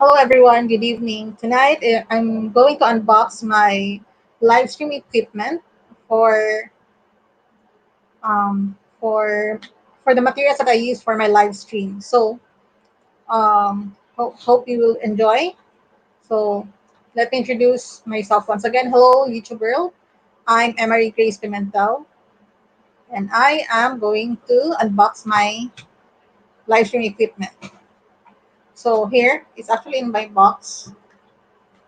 Hello everyone, good evening. Tonight I'm going to unbox my live stream equipment for um, for for the materials that I use for my live stream. Hope you will enjoy. So let me introduce myself once again. Hello YouTube world. I'm Emari Pimentel and I am going to unbox my live stream equipment. So here it's actually in my box.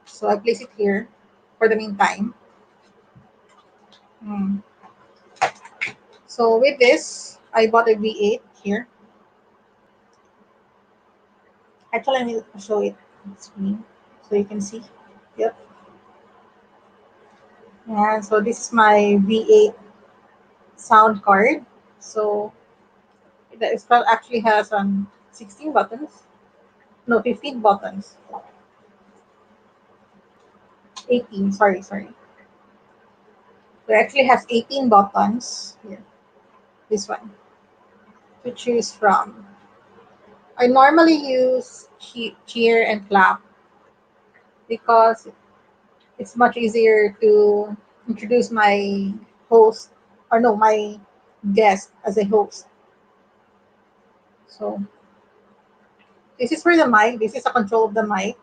So I place it here for the meantime. Hmm. So with this, I bought a V8 here. Actually, I need to show it on the screen so you can see. Yep. And so this is my V8 sound card. So it actually has 16 buttons. No, 15 buttons. 18. Sorry. So it actually has 18 buttons here. This one to choose from. I normally use cheer and clap because it's much easier to introduce my host or no my guest as a host. So this is for the mic. This is a control of the mic,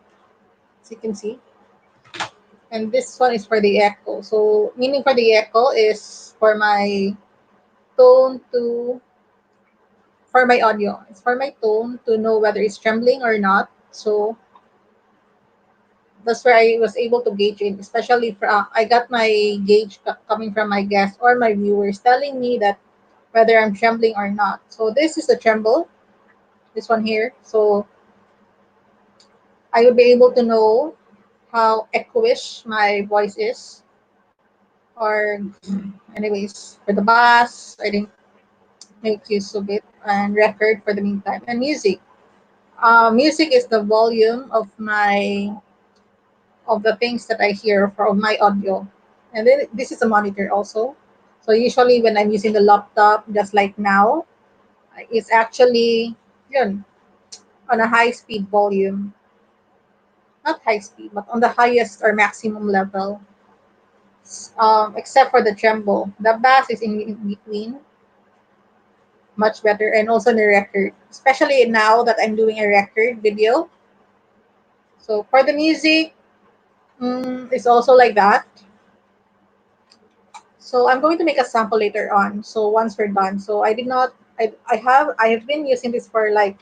as you can see, and this one is for the echo. So meaning for the echo is for my tone to for my audio. It's for my tone to know whether it's trembling or not. So that's where I was able to gauge it, especially for I got my gauge coming from my guests or my viewers telling me that whether I'm trembling or not. So this is the tremble, this one here. So I would be able to know how echoish my voice is. Or anyways, for the bass, I didn't make use of it. And record for the meantime. And music. Music is the volume of the things that I hear from my audio. And then this is a monitor also. So usually when I'm using the laptop, just like now, it's actually yun, on a high speed volume. Not high speed, but on the highest or maximum level, except for the tremble. The bass is in between, much better, and also the record, especially now that I'm doing a record video. So for the music, it's also like that. So I'm going to make a sample later on. So once we're done, so I did not. I have been using this for like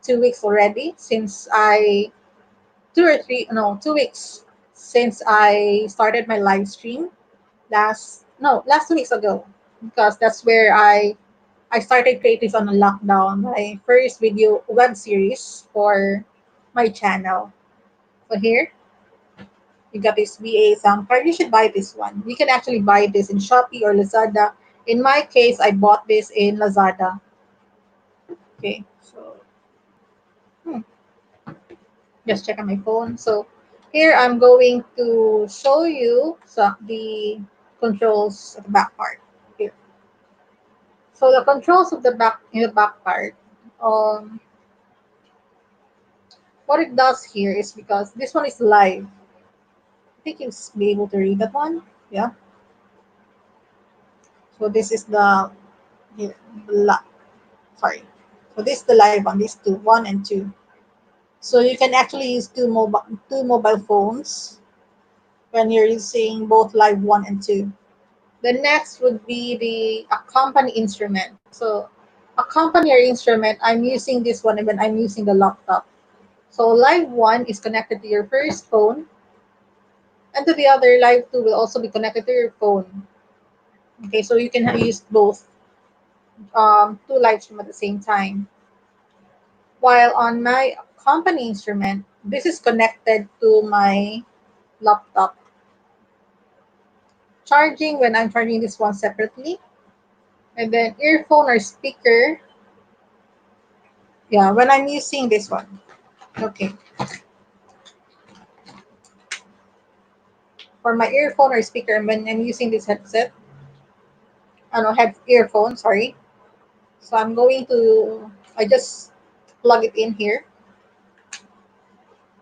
2 weeks already since I 2 weeks since I started my live stream last 2 weeks ago, because that's where I started creating on a lockdown my first video web series for my channel. So here you got this VA sound card. You should buy this one. You can actually buy this in Shopee or Lazada. In my case, I bought this in Lazada. Okay, so just check on my phone. So here I'm going to show you the controls at the back part. Here. So the controls of the back in the back part, um, what it does here is because this one is live. I think you'll be able to read that one. Yeah. So this is the here, sorry. So this is the live one. These two, one and two. So you can actually use two mobile phones when you're using both live one and two. The next would be the accompany instrument. So accompany or instrument, I'm using this one when I'm using the laptop. So live one is connected to your first phone, and to the other live two will also be connected to your phone. Okay, so you can use both two live stream at the same time. While on my company instrument, this is connected to my laptop. Charging when I'm charging this one separately, and then earphone or speaker. Yeah, when I'm using this one. Okay, for my earphone or speaker, when I'm using this headset, I don't have earphone. Sorry. So I just plug it in here.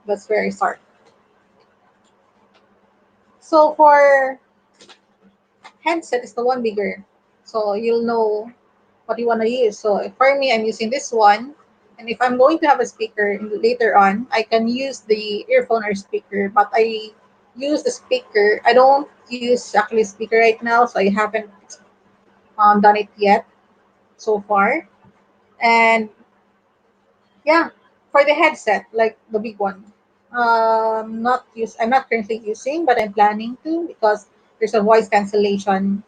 That's where I start. So for headset is the one bigger. So you'll know what you want to use. So for me, I'm using this one. And if I'm going to have a speaker later on, I can use the earphone or speaker. But I use the speaker. I don't use actually speaker right now, so I haven't done it yet so far. And yeah, for the headset, like the big one, not use. I'm not currently using, but I'm planning to because there's a voice cancellation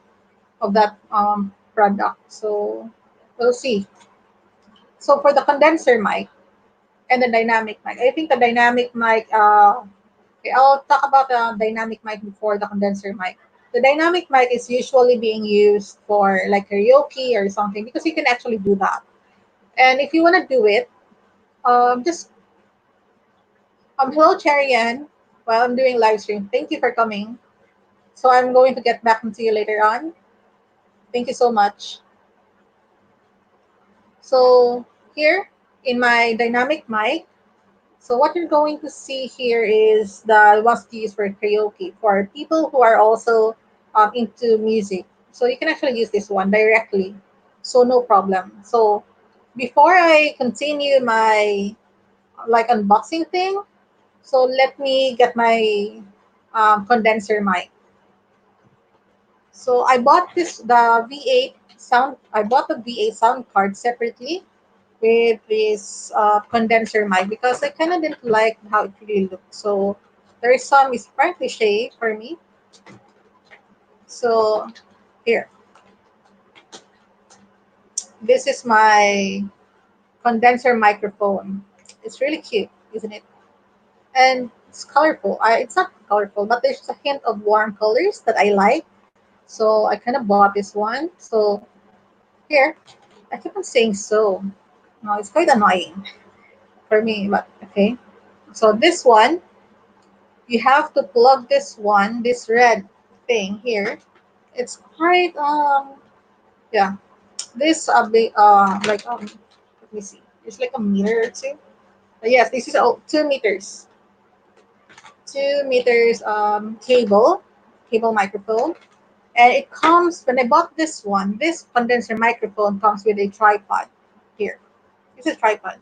of that product. So we'll see. So for the condenser mic and the dynamic mic, I think the dynamic mic. Okay, I'll talk about the dynamic mic before the condenser mic. The dynamic mic is usually being used for like karaoke or something because you can actually do that. And if you want to do it, just hello Cherian, while I'm doing live stream. Thank you for coming. So I'm going to get back into you later on. Thank you so much. So here in my dynamic mic, so what you're going to see here is the ones to use for karaoke for people who are also into music. So you can actually use this one directly. So no problem. So before I continue my like unboxing thing, so let me get my condenser mic. So I bought the V8 sound. I bought the V8 sound card separately with this condenser mic because I kind of didn't like how it really looked. So there is some is quite cliche for me. So here, this is my condenser microphone. It's really cute, isn't it? And it's colorful. It's not colorful, but there's a hint of warm colors that I like. So I kind of bought this one. So here, I keep on saying so. No, it's quite annoying for me, but okay. So this one, you have to plug this one, this red thing here. It's quite yeah. This big like let me see. It's like a meter or two. Yes, this is 2 meters. 2 meters cable microphone. And it comes when I bought this one, this condenser microphone comes with a tripod here. This is tripod.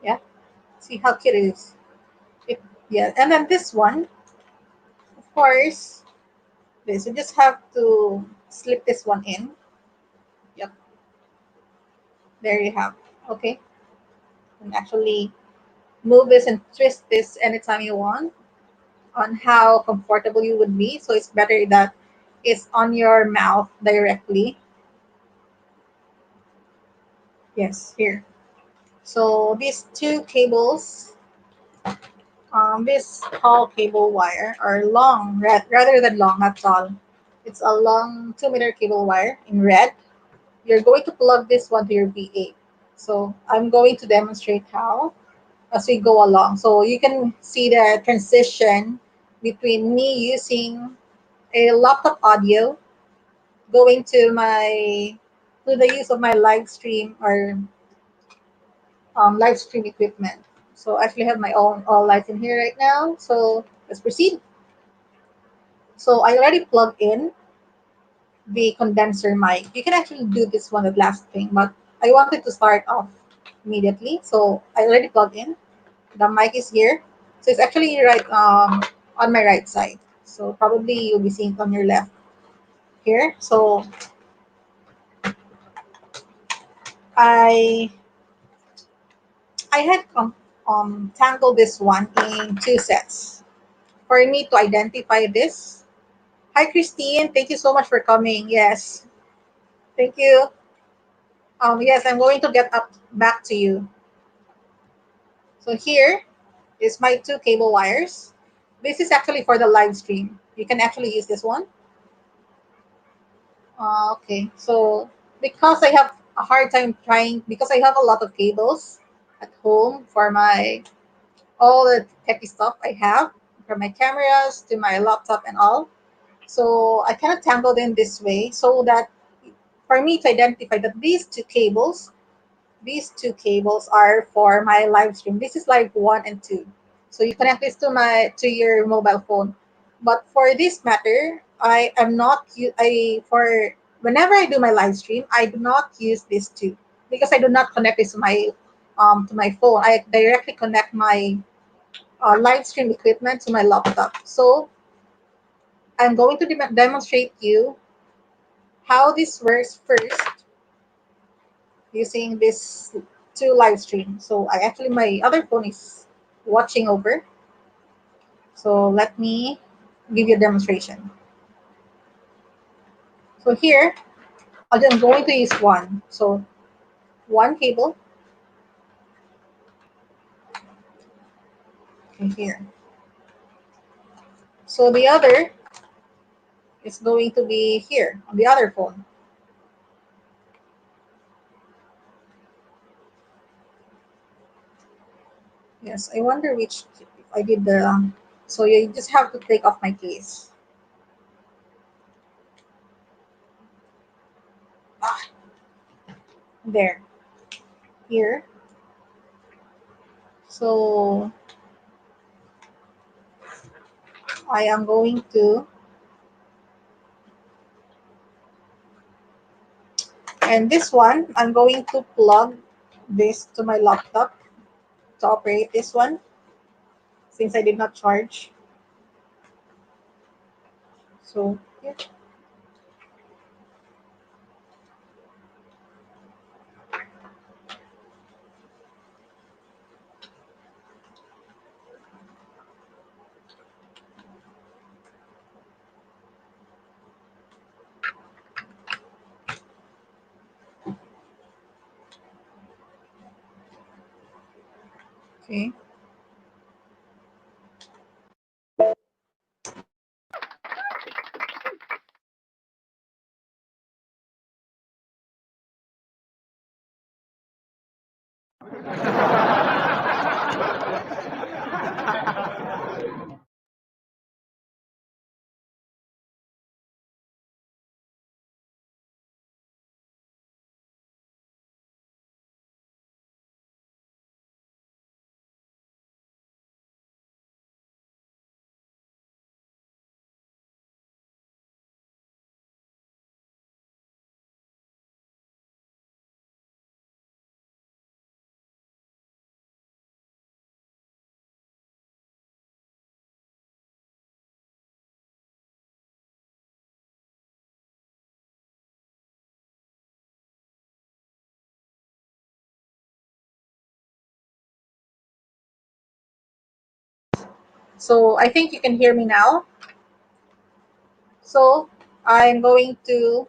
Yeah. See how cute it is. It, yeah. And then this one, of course, this you just have to slip this one in. Yep, there you have. Okay, and actually move this and twist this anytime you want on how comfortable you would be. So it's better that it's on your mouth directly. Yes, here. So these two cables, this tall cable wire are long, rather than long, not tall. It's a long 2 meter cable wire in red. You're going to plug this one to your V8. So I'm going to demonstrate how as we go along. So you can see the transition between me using a laptop audio going to the use of my live stream or live stream equipment. So I actually have my own all lights in here right now. So let's proceed. So I already plugged in the condenser mic. You can actually do this one the last thing, but I wanted to start off immediately. So I already plugged in. The mic is here. So it's actually right on my right side. So probably you'll be seeing it on your left here. So I I had tangled this one in two sets for me to identify this. Hi Christine, thank you so much for coming. Yes, thank you. Yes, I'm going to get up back to you. So here is my two cable wires. This is actually for the live stream. You can actually use this one. Okay, so because I have a hard time trying, because I have a lot of cables at home for my all the techy stuff I have, from my cameras to my laptop and all. So I kind of tangled in this way so that for me to identify that these two cables these two cables are for my live stream. This is live one and two. So you connect this to your mobile phone. But for this matter, I am not I for whenever I do my live stream, I do not use these two because I do not connect this to my phone. I directly connect my live stream equipment to my laptop. So I'm going to demonstrate you how this works first using this two live stream. So I actually my other phone is watching over. So let me give you a demonstration. So here I'm going to use one. So one cable in here. So the other is going to be here on the other phone. Yes, I wonder which if I did the. So you just have to take off my case. Ah, there, here. So I am going to, and this one I'm going to plug this to my laptop to operate this one since I did not charge. So yeah. Okay. So I think you can hear me now. So I'm going to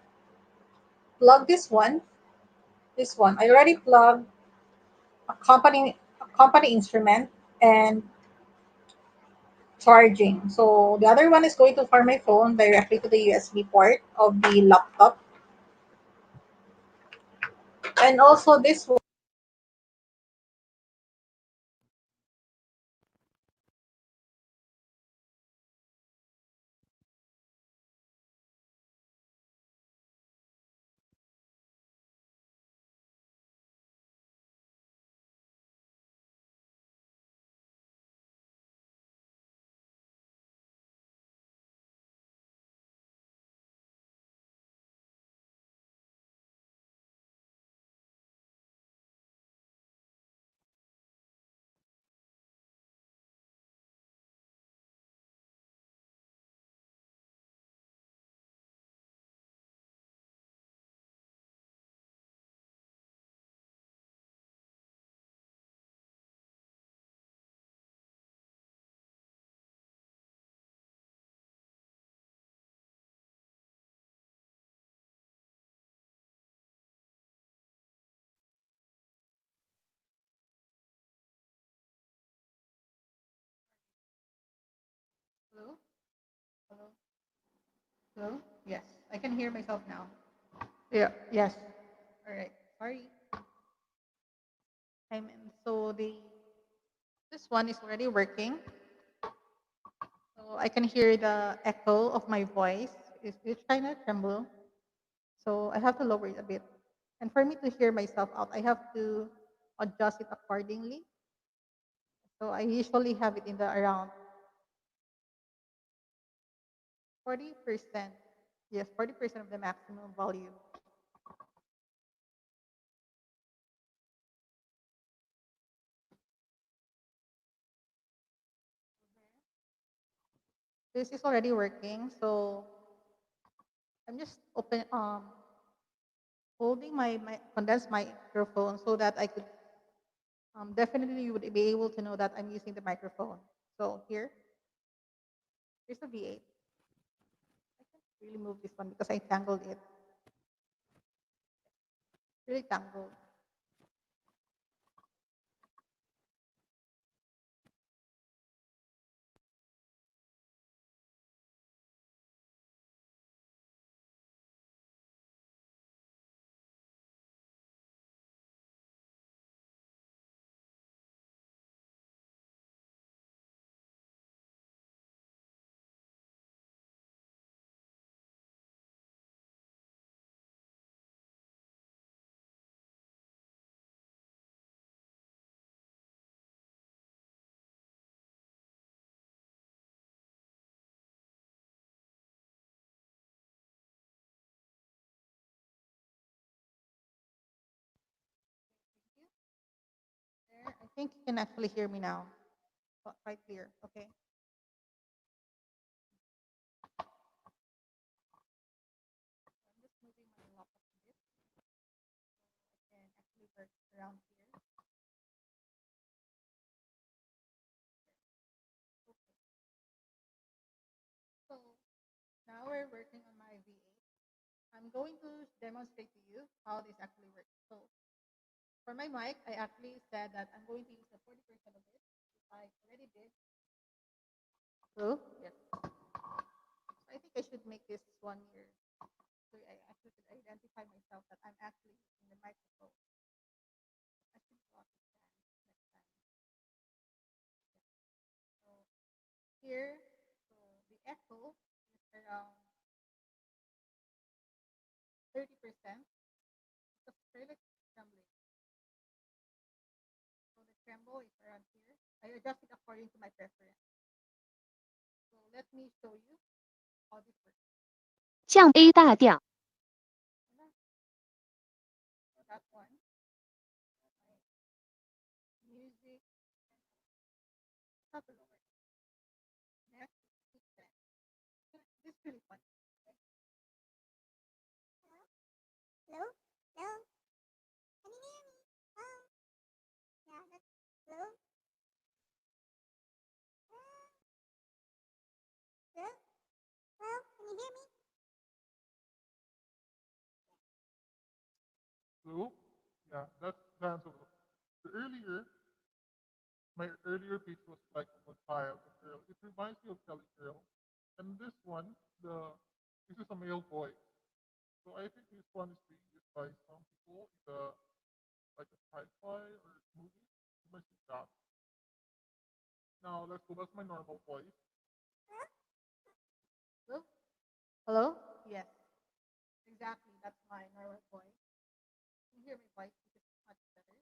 plug this one. This one I already plugged a company instrument and charging. So the other one is going to for my phone directly to the USB port of the laptop. And also this one. Hello? Hello? Hello? Yes, I can hear myself now. Yeah, yes. All right. Sorry. I'm in. So the this one is already working. So I can hear the echo of my voice. It's kind of tremble. So I have to lower it a bit. And for me to hear myself out, I have to adjust it accordingly. So I usually have it in the around 40%. Yes, 40% of the maximum volume. This is already working, so I'm just holding my condensed microphone so that I could definitely you would be able to know that I'm using the microphone. So here's the V8. I can't really move this one because I tangled it. Really tangled. There, I think you can actually hear me now. Quite clear. Okay. I'm just moving my laptop a bit. I can actually work around here. Okay. So now we're working on my V8. I'm going to demonstrate to you how this actually works. So for my mic, I actually said that I'm going to use the 40% of it. I already did. Hello? Yes. So I think I should make this 1 year. So I actually should identify myself that I'm actually using the microphone. I should draw this stand next time. So here, so the echo is around 30% because it's really trembling. So the tremble is around here. I adjust it according to my preference. So let me show you how this works. So that one, my music, not the lower. Next, is this is really fun. Hello? Hello? Can you hear me? Oh, yeah, that's hello? Hello? Hello? Can you hear me? Hello? Yeah, that's the answer. The earlier, my earlier piece was like a child, a girl. It reminds me of Kelly Girl. And this one, this is a male voice. So I think this one is being used by some people in the like a sci-fi or movie. You might see that. Now let's go back to my normal voice. Hello? Hello? Yes, exactly. That's my normal voice. You hear my voice, which is much better.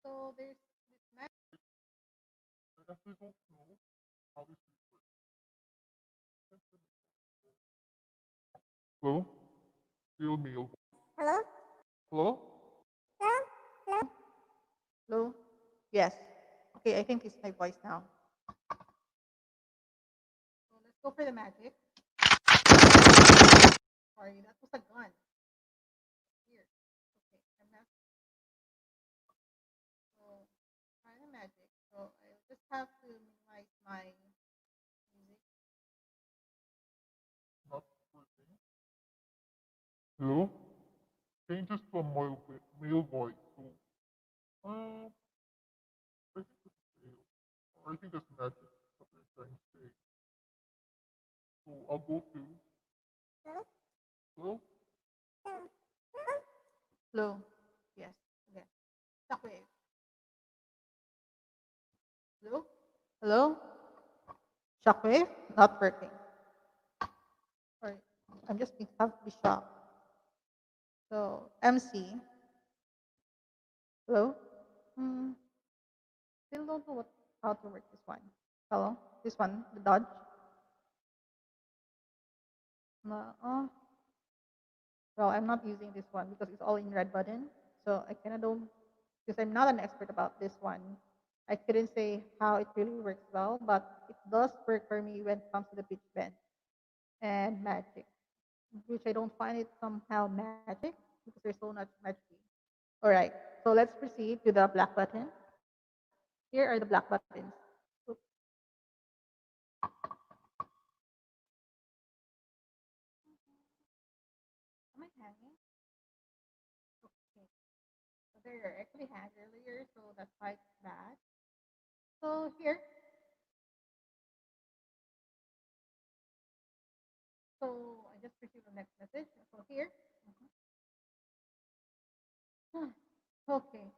So there's this man. I actually don't know how this works. Hello? Still male. Hello? Hello? Hello? Hello? Hello? Yes. Okay, I think it's my voice now. So let's go for the magic. Sorry, that was a gun. Here. Okay, I'm not. So try the magic. So I just have to minimize my music. Not working. Hello? Changes to a male voice. So, uh, I think it's male. Or I think that's magic. What they're trying to say. So I'll go to Hello? hello. Hello? Yes. Okay. Shockwave. Hello? Hello? Shockwave? Not working. Sorry. I'm just being have to be shocked. So MC, hello. Hmm, still don't know what how to work this one. Hello, this one, the Dodge. No, well, I'm not using this one because it's all in red button. So I kind of don't, because I'm not an expert about this one. I couldn't say how it really works well, but it does work for me when it comes to the pitch bend and magic, which I don't find it somehow magic because there's so much magic. All right, so let's proceed to the black button. Here are the black buttons. Oops, am I hanging? Okay, so they are actually hanged earlier, so that's quite bad. So here, so I just received the next message. So here, okay.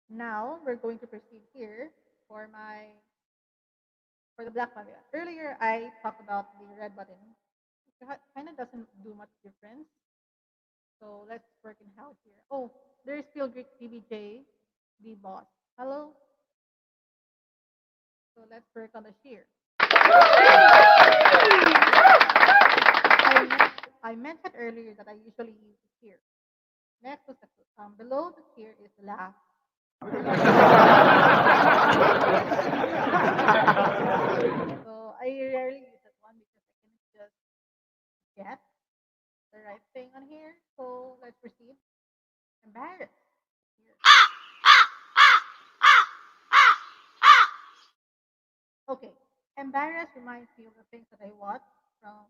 Now we're going to proceed here for my for the black button. Earlier I talked about the red button. It kind of doesn't do much difference. So let's work in how here. Oh, there is still Greek TBJ, the boss. Hello. So let's work on the shear. I mentioned earlier that I usually use the shear. Next was the below the shear is the laugh. So I rarely use that one because I can just get the right thing on here. So let's proceed. Embarrassed. Here. Okay. Embarrassed reminds me of the things that I watch from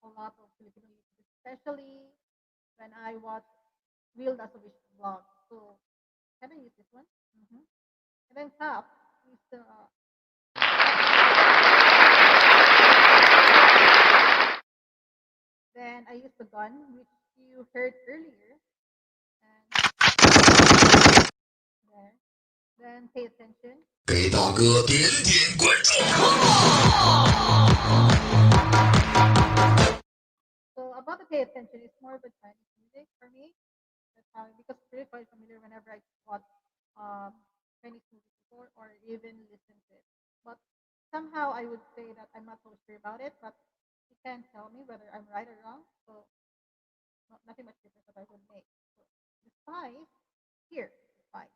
a lot of Filipino YouTubers, especially when I watch Real Nasovish vlog. So can I use this one? And then top is the then I use the gun which you heard earlier. And there. Then pay attention. So about the pay attention, it's more of a Chinese music for me. That's how because it's really quite familiar whenever I watch um, Chinese movies before or even listen to it. But somehow I would say that I'm not so sure about it, but you can tell me whether I'm right or wrong. So nothing much difference that I would make. So the spice here, the spice.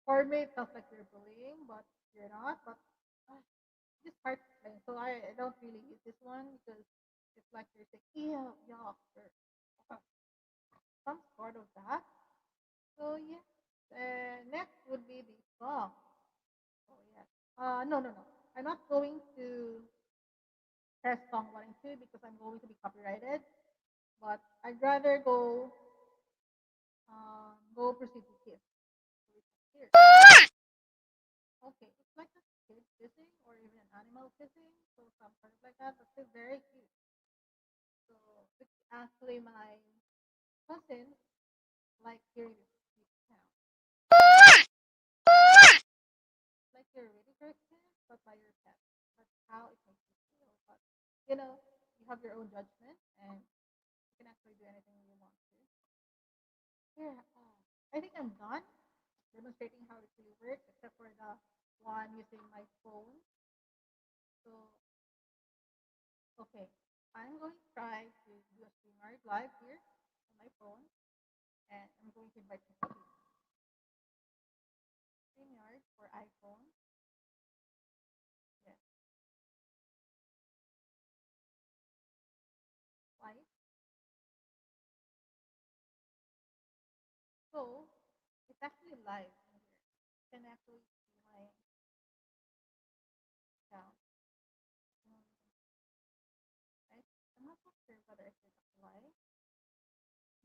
For me, it sounds like you're bullying, but you're not. But uh, it's hard to explain. So I don't really use this one because it's like you're saying, ew, yuck, or some sort of that. So yes, next would be the song. Oh yes. No, no, no. I'm not going to press song one and two because I'm going to be copyrighted. But I'd rather go proceed to kiss. So here. Okay, it's like a kid kissing or even an animal kissing, so some sort of like that. But still very cute. So it's actually my cousin like hearing this sweet sound. Like you're really Christian, but by your pet. That's how it makes you feel. But you know, you have your own judgment, and you can actually do anything you want to. Here, I think I'm done demonstrating how it really works, except for the one using my phone. So, okay, I'm going to try to do a streamer live here on my phone, and I'm going to invite you to StreamYard for iPhone. Yes, live. So, it's actually live in here. You can actually see my account. Mm, I'm not so sure whether I should apply,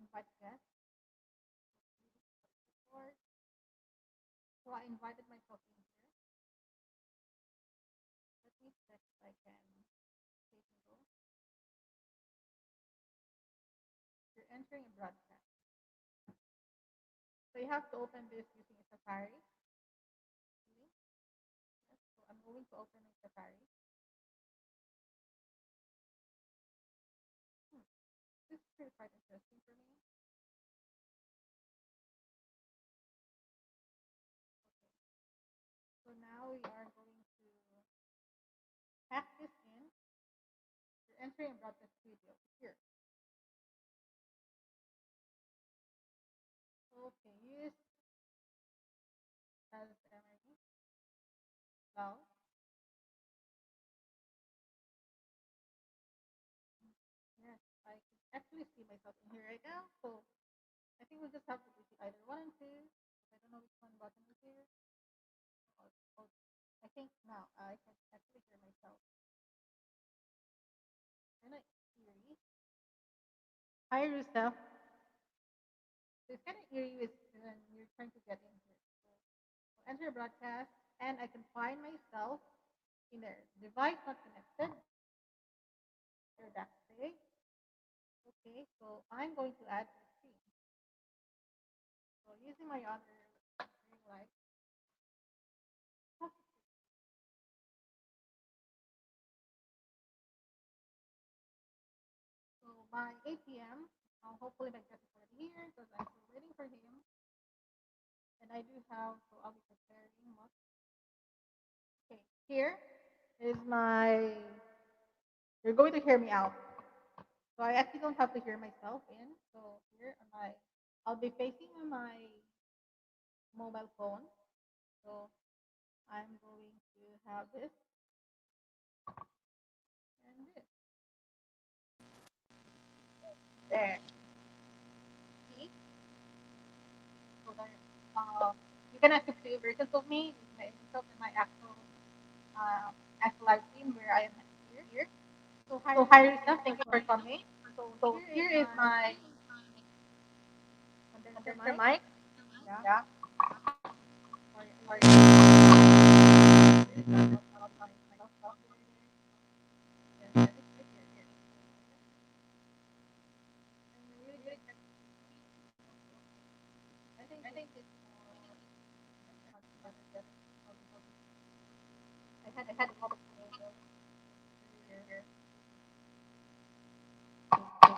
invite guests, or so I invited myself in here. Let me check if I can save and go. You're entering a broadcast. So you have to open this using a Safari. Okay? Yes, so I'm going to open a Safari. actually quite interesting for me. So now we are going to pack this in. You're entering a broadcast studio here. Okay, use as Emari. Now, yes, I can actually see myself in here right now. So I think we'll just have to proceed either one and two. I don't know which one button is here. Or, or I think now I can actually hear myself. And I eerie. Hi, Rusta. So it's kind of eerie with when you're trying to get in here. So enter broadcast, and I can find myself in there. Device not connected. Or that say. Okay, so I'm going to add the screen. So using my other ring light, so by 8 p.m., hopefully my guest is already here because I'm still waiting for him. And I do have, so I'll be preparing much. Okay, here is my, you're going to hear me out. So I actually don't have to hear myself in. So here am I, I'll be facing on my mobile phone. So I'm going to have this and this. There. See? So there. You can actually see versions of me, myself in my actual live stream where I am here. So hi So Risa, hi, thank you Risa. for Thank you for coming. coming. So So here is here is my my condenser condenser mic. mic. Yeah. Yeah. Sorry, I Sorry. really there is a lot of my stuff here. Yes, it's right here. Here. And you really can see. I think I it's think it's more much better than how this is. I had I had trouble with trouble the earlier. here. Okay.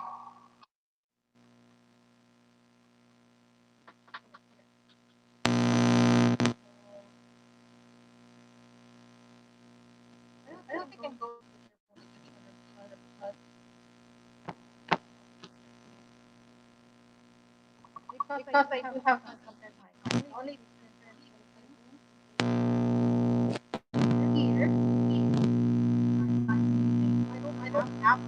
So I don't I think don't I'm think going I'm to going use microphone anymore because I because do I have do my have my condenser condenser mic. The mic. only The only difference is difference I'm is using I'm here. here. I'm using. I don't I have don't have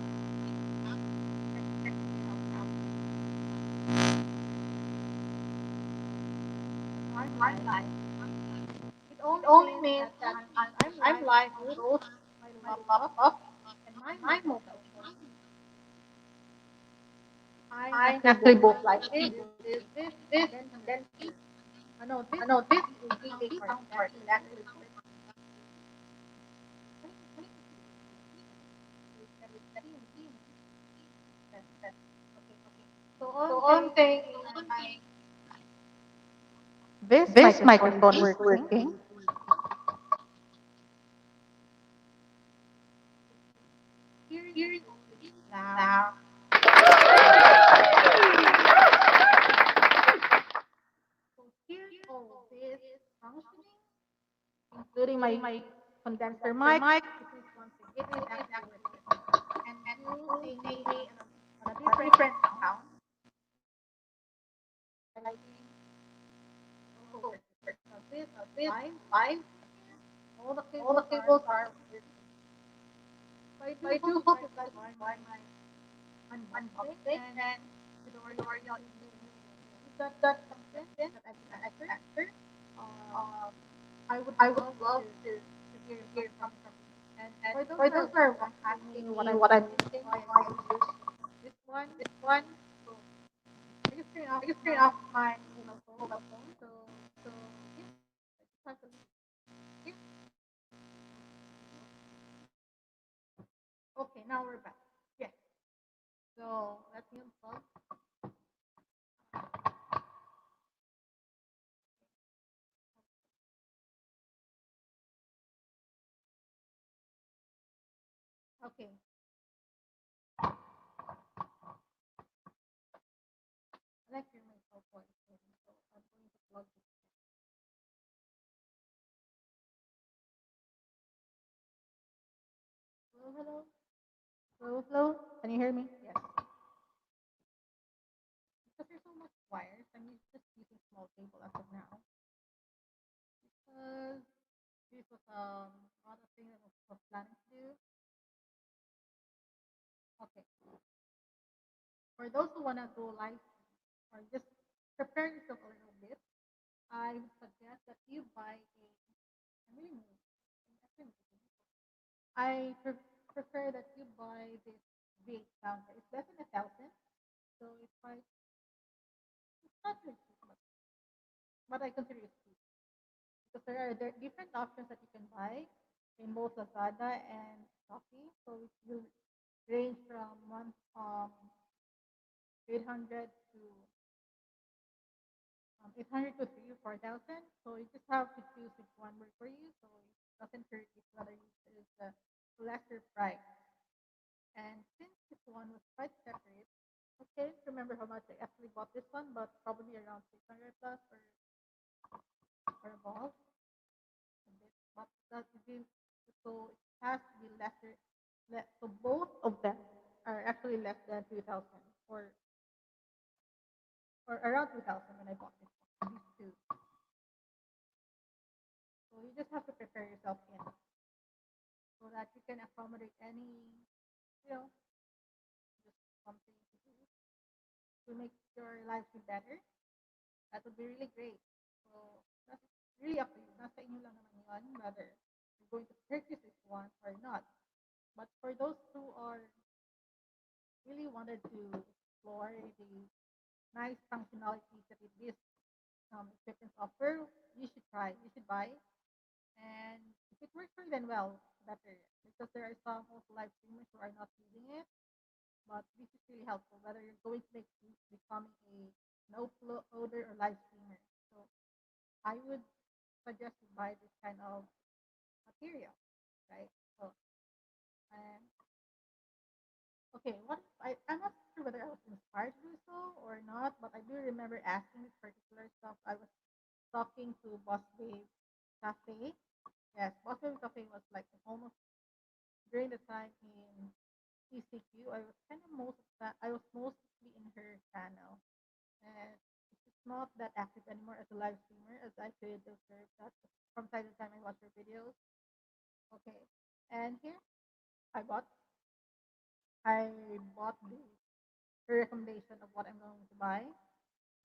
technically I don't have but I'm one live. line. It It only only means means that that I'm I'm live on live on both both my my laptop laptop and my and my mobile mobile phone. phone. I'm I'm actually actually both both live. like This this, is this this, and condenser. then here. No, this No, is this the is the sound part. sound It part. It actually works. actually works. Can you see me? You can see me. Yes. Yes. Okay. So all So I'm all I'm saying is saying is my my this this microphone microphone is is working. working. Hearing Hearing also also is is loud. loud. So here's all this Is functioning, including including my my condenser condenser mic. mic. It is one thing. It is It is actually actually working. And and you you seeing me see me on a a different different sound, sound. I think also So working. Now this this live, live, all the all the cables are cables are working. So I so do I hope do you hope guys you guys enjoy enjoy my my unboxing unboxing and and tutorial tutorial if you got if got some some questions questions that I can that I answer. can answer. Um, Um, I would I would love love to hear to hear coming from coming you. from you. And And for those for who those are who are asking me asking what me I'm what I'm using, using, why I why I use use this one, this one, so I just turn off I just turn my off my mobile phone. mobile phone. So So yeah, I just have to leave. yeah. Okay, now we're back. Yes. So let me unplug. Okay. And I hear myself voice, so I'm going to plug this. Hello, hello, hello, hello. Can you hear me? Yes. Because there's so much wires, I'm just using small cable as of now. Because this was other thing that was planning to do. Okay. For those who wanna do live or just prepare yourself a little bit, I would suggest that you buy a. I'm really moving. I'm actually moving. Prefer that you buy this big counter. It's less than 1,000, so it's quite. It's not really cheap, but I consider it cheap because there are different options that you can buy in both Lazada and Shopee. So it will range from 800 to 800 to 3 or 4,000. So you just have to choose which one works for you. So it doesn't hurt if whether you choose the lesser price. And since this one was quite separate, I can't remember how much I actually bought this one, but probably around 600 plus for a ball. A bit. But that is so it has to be lesser. So both of them are actually less than 2,000 or around 2,000 when I bought this one. These two. So you just have to prepare yourself in so that you can accommodate any, you know, just something to do to make your life be better. That would be really great. So that's really up to you. Nasa inyo lang naman yun, whether you're going to purchase this one or not. But for those who are really wanted to explore the nice functionalities that this equipment offer, you should try. You should buy. And if it works for you, then well, better. Because there are some also live streamers who are not using it. But this is really helpful, whether you're going to make becoming an uploader or live streamer. So I would suggest you buy this kind of material, right? So, um, okay, I'm not sure whether I was inspired to do so or not, but I do remember asking this particular stuff. I was talking to Boss Babe Cafe. Yes, Boss Babe Cafe was like almost during the time in ECQ. I was kind of I was mostly in her channel, and it's not that active anymore as a live streamer as I could observe that from time to time I watch her videos. Okay, and here I bought I bought the recommendation of what I'm going to buy.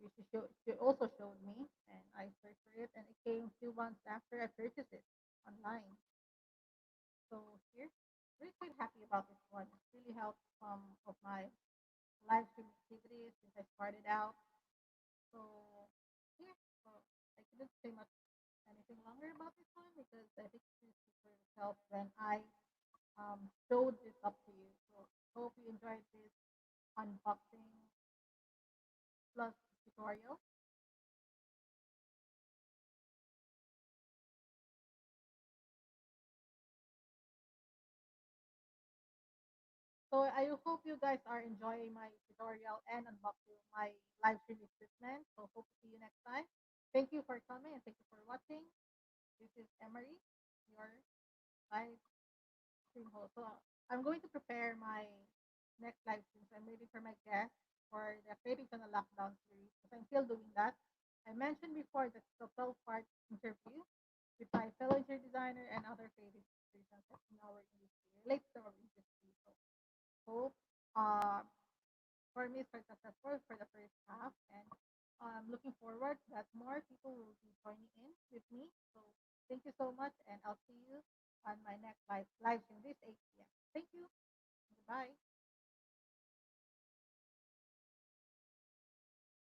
She also showed me, and I searched for it, and it came 2 months after I purchased it online. So here, really quite happy about this one. It really helped some of my live stream activities since I started out. So yeah, so I couldn't say much anything longer about this one because I think this is for itself when I showed this up to you. So hope you enjoyed this unboxing plus tutorial. So I hope you guys are enjoying my tutorial and unboxing my live stream equipment. So hope to see you next time. Thank you for coming and thank you for watching. This is Emari, your live stream host. So I'm going to prepare my next live stream. So I'm waiting for my guest for the Creating on the Lockdown series because I'm still doing that. I mentioned before that it's a 12-part interview with my fellow interior designer and other creative institutions in our industry, related to our industry. So hope for me it's quite successful for the first half, and I'm looking forward that more people will be joining in with me. So thank you so much, and I'll see you on my next live stream this 8 p.m. Thank you. Goodbye.